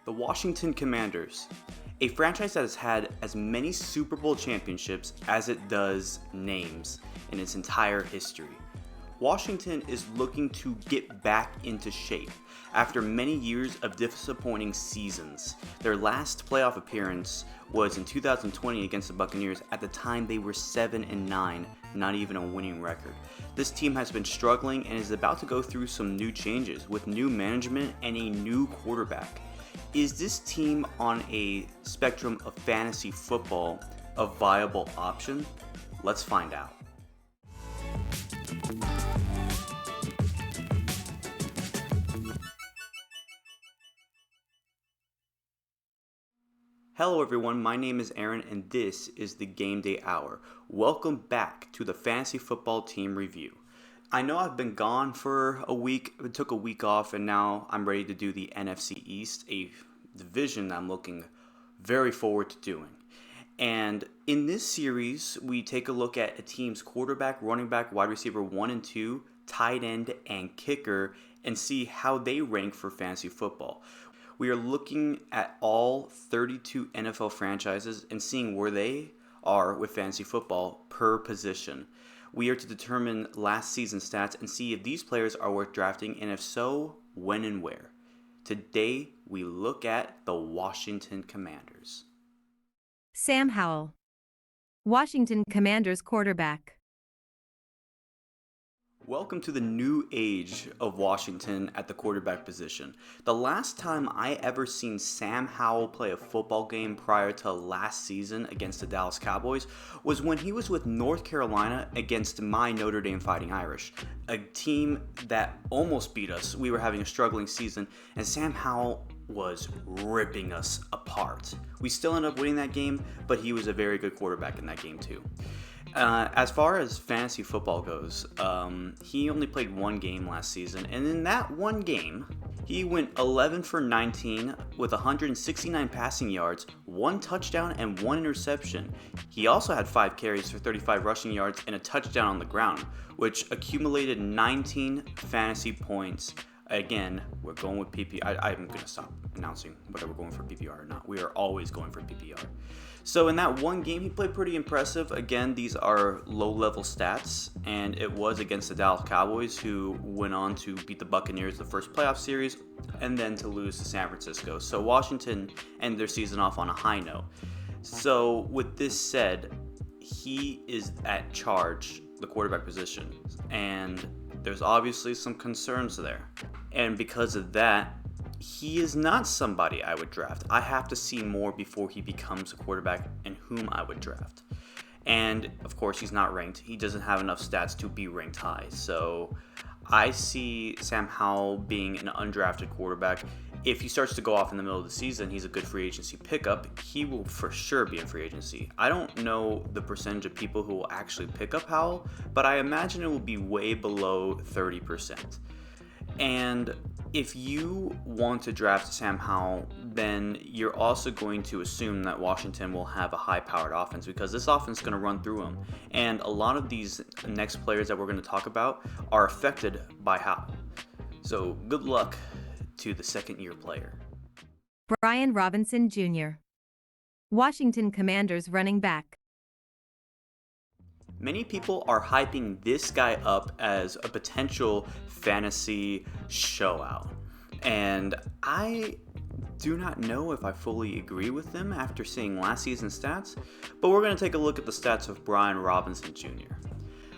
The Washington Commanders, a franchise that has had as many Super Bowl championships as it does names in its entire history. Washington is looking to get back into shape after many years of disappointing seasons. Their last playoff appearance was in 2020 against the Buccaneers. At the time, they were 7-9, not even a winning record. This team has been struggling and is about to go through some new changes with new management and a new quarterback. Is this team on a spectrum of fantasy football a viable option? Let's find out. Hello everyone, my name is Aaron and this is the Game Day Hour. Welcome back to the Fantasy Football Team Review. I know I've been gone for a week, I took a week off, and now I'm ready to do the NFC East, a division I'm looking very forward to doing. And in this series, we take a look at a team's quarterback, running back, wide receiver 1 and 2, tight end, and kicker, and see how they rank for fantasy football. We are looking at all 32 NFL franchises and seeing where they are with fantasy football per position. We are to determine last season's stats and see if these players are worth drafting, and if so, when and where. Today, we look at the Washington Commanders. Sam Howell, Washington Commanders quarterback. Welcome to the new age of Washington at the quarterback position. The last time I ever seen Sam Howell play a football game prior to last season against the Dallas Cowboys was when he was with North Carolina against my Notre Dame Fighting Irish, a team that almost beat us. We were having a struggling season, and Sam Howell was ripping us apart. We still ended up winning that game, but he was a very good quarterback in that game too. As far as fantasy football goes, he only played one game last season, and in that one game, he went 11 for 19 with 169 passing yards, 1 touchdown, and 1 interception. He also had 5 carries for 35 rushing yards and a touchdown on the ground, which accumulated 19 fantasy points. Again, we're going with PPR. I'm going to stop announcing whether we're going for PPR or not. We are always going for PPR. So in that one game, he played pretty impressive. Again, these are low-level stats, and it was against the Dallas Cowboys, who went on to beat the Buccaneers the first playoff series, and then to lose to San Francisco. So Washington ended their season off on a high note. So with this said, he is at charge, the quarterback position, and there's obviously some concerns there. And because of that, he is not somebody I would draft. I have to see more before he becomes a quarterback and whom I would draft. And of course, he's not ranked. He doesn't have enough stats to be ranked high. So I see Sam Howell being an undrafted quarterback. If he starts to go off in the middle of the season, he's a good free agency pickup. He will for sure be in free agency. I don't know the percentage of people who will actually pick up Howell, but I imagine it will be way below 30%. And if you want to draft Sam Howell, then you're also going to assume that Washington will have a high-powered offense, because this offense is going to run through him. And a lot of these next players that we're going to talk about are affected by Howell. So good luck to the second-year player. Brian Robinson Jr., Washington Commanders running back. Many people are hyping this guy up as a potential fantasy showout, and I do not know if I fully agree with them after seeing last season's stats, but we're going to take a look at the stats of Brian Robinson Jr.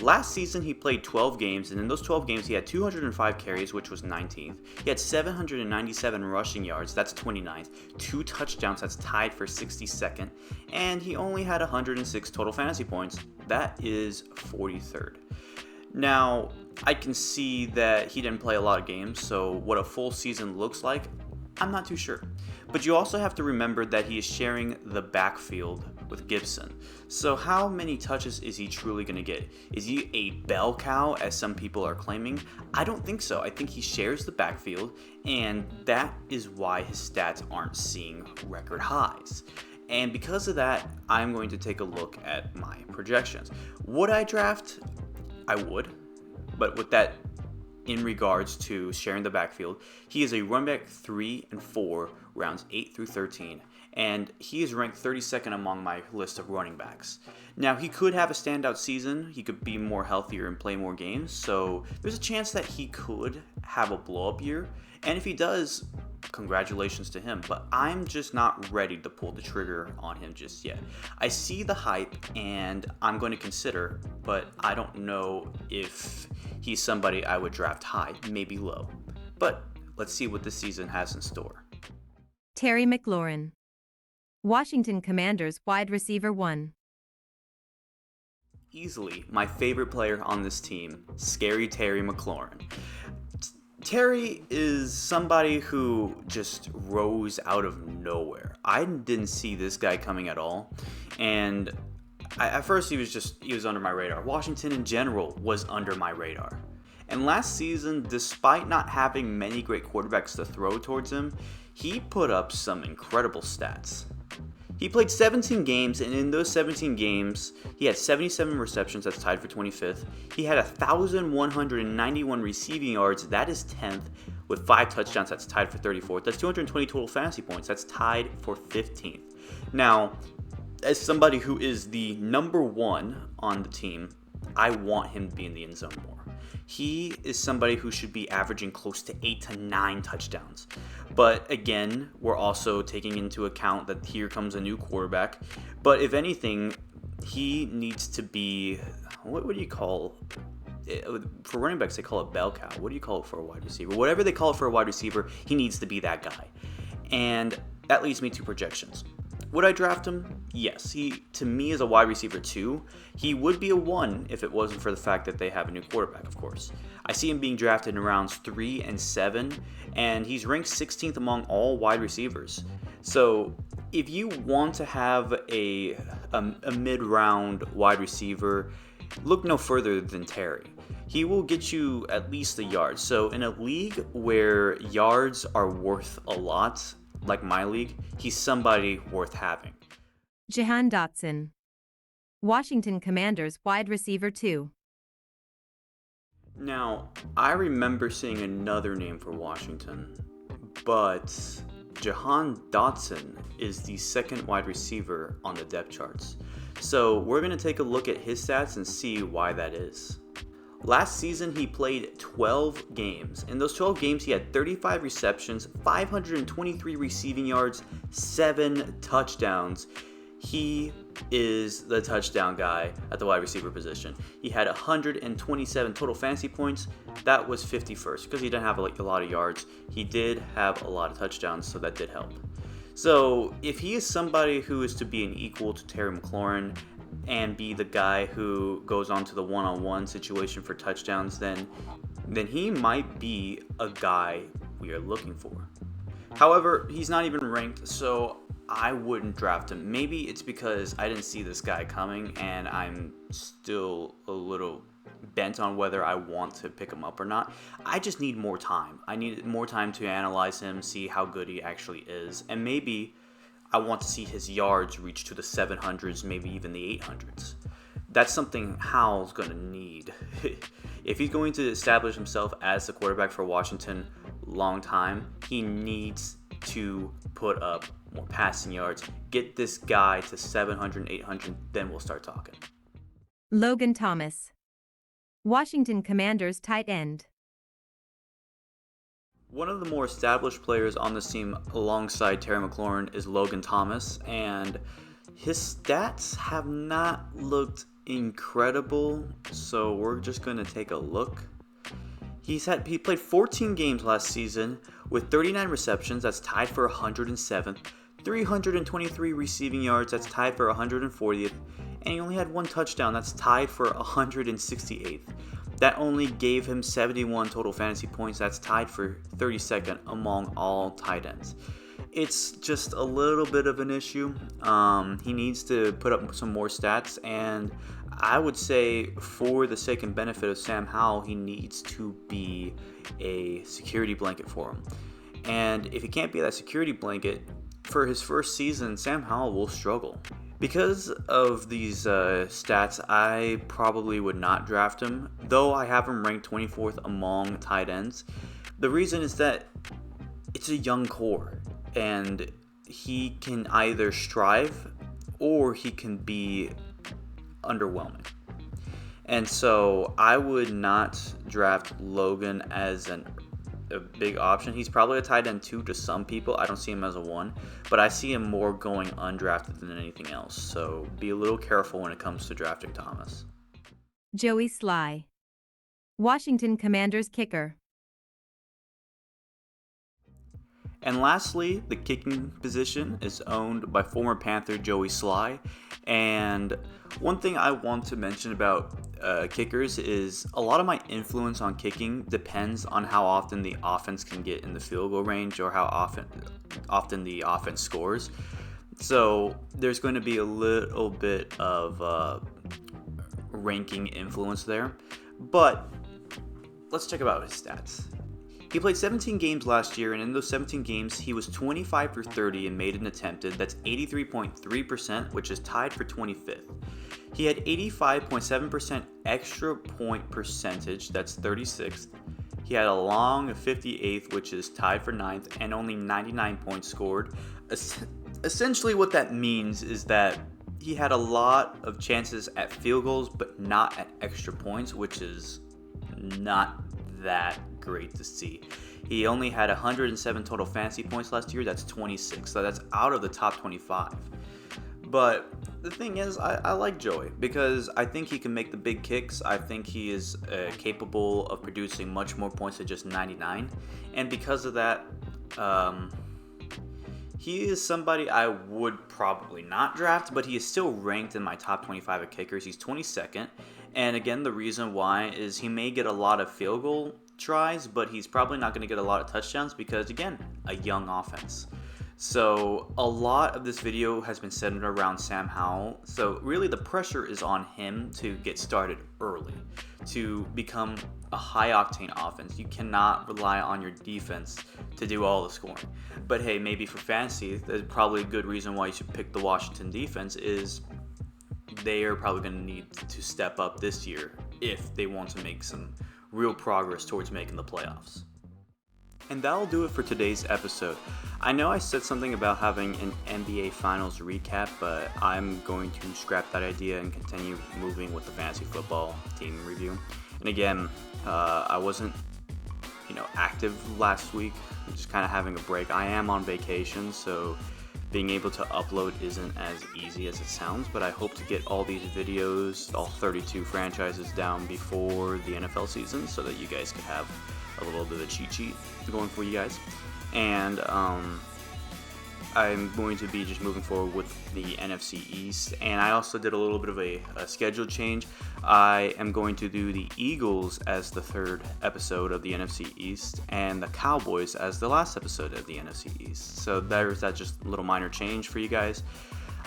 Last season, he played 12 games, and in those 12 games, he had 205 carries, which was 19th. He had 797 rushing yards, that's 29th, 2 touchdowns, that's tied for 62nd, and he only had 106 total fantasy points, that is 43rd. Now, I can see that he didn't play a lot of games, so what a full season looks like, I'm not too sure. But you also have to remember that he is sharing the backfield with Gibson. So how many touches is he truly going to get? Is he a bell cow, as some people are claiming? I don't think so. I think he shares the backfield, and that is why his stats aren't seeing record highs. And because of that, I'm going to take a look at my projections. Would I draft? I would. But with that, in regards to sharing the backfield, he is a running back 3 and 4 rounds 8 through 13, and he is ranked 32nd among my list of running backs. Now, he could have a standout season. He could be more healthier and play more games, so there's a chance that he could have a blow-up year, and if he does, congratulations to him, but I'm just not ready to pull the trigger on him just yet. I see the hype, and I'm going to consider, but I don't know if he's somebody I would draft high, maybe low. But let's see what this season has in store. Terry McLaurin, Washington Commanders wide receiver 1. Easily my favorite player on this team, Scary Terry McLaurin. Terry is somebody who just rose out of nowhere. I didn't see this guy coming at all, and at first he was under my radar. Washington in general was under my radar. And last season, despite not having many great quarterbacks to throw towards him, he put up some incredible stats. He played 17 games, and in those 17 games, he had 77 receptions, that's tied for 25th. He had 1,191 receiving yards, that is 10th, with 5 touchdowns, that's tied for 34th. That's 220 total fantasy points, that's tied for 15th. Now, as somebody who is the number 1 on the team, I want him to be in the end zone more. He is somebody who should be averaging close to 8 to 9 touchdowns. But again, we're also taking into account that here comes a new quarterback. But if anything, he needs to be, what do you call it? For running backs, they call it bell cow. What do you call it for a wide receiver? Whatever they call it for a wide receiver, he needs to be that guy. And that leads me to projections. Would I draft him? Yes. He, to me, is a wide receiver 2. He would be a 1 if it wasn't for the fact that they have a new quarterback, of course. I see him being drafted in rounds 3 and 7, and he's ranked 16th among all wide receivers. So if you want to have a mid-round wide receiver, look no further than Terry. He will get you at least the yards. So in a league where yards are worth a lot, like my league, he's somebody worth having. Jahan Dotson, Washington Commanders wide receiver 2. Now, I remember seeing another name for Washington, but Jahan Dotson is the second wide receiver on the depth charts. So we're going to take a look at his stats and see why that is. Last season, he played 12 games. In those 12 games, he had 35 receptions, 523 receiving yards, 7 touchdowns. He is the touchdown guy at the wide receiver position. He had 127 total fantasy points. That was 51st because he didn't have a lot of yards. He did have a lot of touchdowns, so that did help. So if he is somebody who is to be an equal to Terry McLaurin and be the guy who goes on to the one-on-one situation for touchdowns, then he might be a guy we are looking for. However, he's not even ranked, so I wouldn't draft him. Maybe it's because I didn't see this guy coming and I'm still a little bent on whether I want to pick him up or not. I just need more time. I need more time to analyze him, see how good he actually is, and maybe I want to see his yards reach to the 700s, maybe even the 800s. That's something Howell's going to need. If he's going to establish himself as the quarterback for Washington long time, he needs to put up more passing yards. Get this guy to 700, 800, then we'll start talking. Logan Thomas, Washington Commanders tight end. One of the more established players on this team alongside Terry McLaurin is Logan Thomas, and his stats have not looked incredible, so we're just going to take a look. He played 14 games last season with 39 receptions, that's tied for 107th, 323 receiving yards, that's tied for 140th, and he only had 1 touchdown, that's tied for 168th. That only gave him 71 total fantasy points, that's tied for 32nd among all tight ends. It's just a little bit of an issue. He needs to put up some more stats, and I would say for the sake and benefit of Sam Howell, he needs to be a security blanket for him. And if he can't be that security blanket, for his first season, Sam Howell will struggle. Because of these stats, I probably would not draft him, though I have him ranked 24th among tight ends. The reason is that it's a young core. and he can either strive or he can be underwhelming. And so I would not draft Logan as a big option. He's probably a tight end 2 to some people. I don't see him as a 1, but I see him more going undrafted than anything else. So be a little careful when it comes to drafting Thomas. Joey Sly, Washington Commanders kicker. And lastly, the kicking position is owned by former Panther Joey Sly. And one thing I want to mention about kickers is a lot of my influence on kicking depends on how often the offense can get in the field goal range or how often the offense scores. So there's going to be a little bit of ranking influence there. But let's check about his stats. He played 17 games last year, and in those 17 games, he was 25 for 30 and made and attempted. That's 83.3%, which is tied for 25th. He had 85.7% extra point percentage, that's 36th. He had a long of 58th, which is tied for 9th, and only 99 points scored. Essentially what that means is that he had a lot of chances at field goals, but not at extra points, which is not that great to see. He only had 107 total fantasy points last year. That's 26, so that's out of the top 25. But the thing is, I like Joey because I think he can make the big kicks. I think he is capable of producing much more points than just 99, and because of that, he is somebody I would probably not draft, but he is still ranked in my top 25 of kickers. He's 22nd, and again, the reason why is he may get a lot of field goal tries, but he's probably not going to get a lot of touchdowns because, again, a young offense. So a lot of this video has been centered around Sam Howell. So really the pressure is on him to get started early, to become a high-octane offense. You cannot rely on your defense to do all the scoring. But hey, maybe for fantasy, there's probably a good reason why you should pick the Washington defense is they are probably going to need to step up this year if they want to make some real progress towards making the playoffs. And that'll do it for today's episode. I know I said something about having an NBA Finals recap, but I'm going to scrap that idea and continue moving with the fantasy football team review. And again, I wasn't, active last week. I'm just kind of having a break. I am on vacation, so being able to upload isn't as easy as it sounds, but I hope to get all these videos, all 32 franchises down before the NFL season so that you guys can have a little bit of a cheat sheet going for you guys. And I'm going to be just moving forward with the NFC East, and I also did a little bit of a schedule change. I am going to do the Eagles as the third episode of the NFC East and the Cowboys as the last episode of the NFC East. So there's that just little minor change for you guys.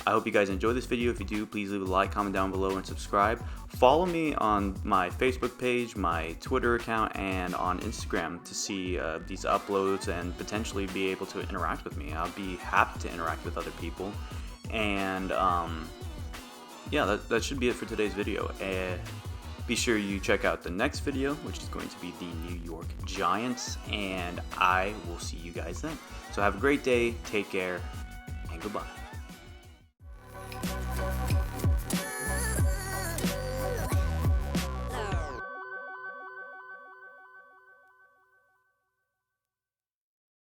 I hope you guys enjoy this video. If you do, please leave a like, comment down below, and subscribe. Follow me on my Facebook page, my Twitter account, and on Instagram to see these uploads and potentially be able to interact with me. I'll be happy to interact with other people. And yeah, that should be it for today's video. Be sure you check out the next video, which is going to be the New York Giants, and I will see you guys then. So have a great day, take care, and goodbye.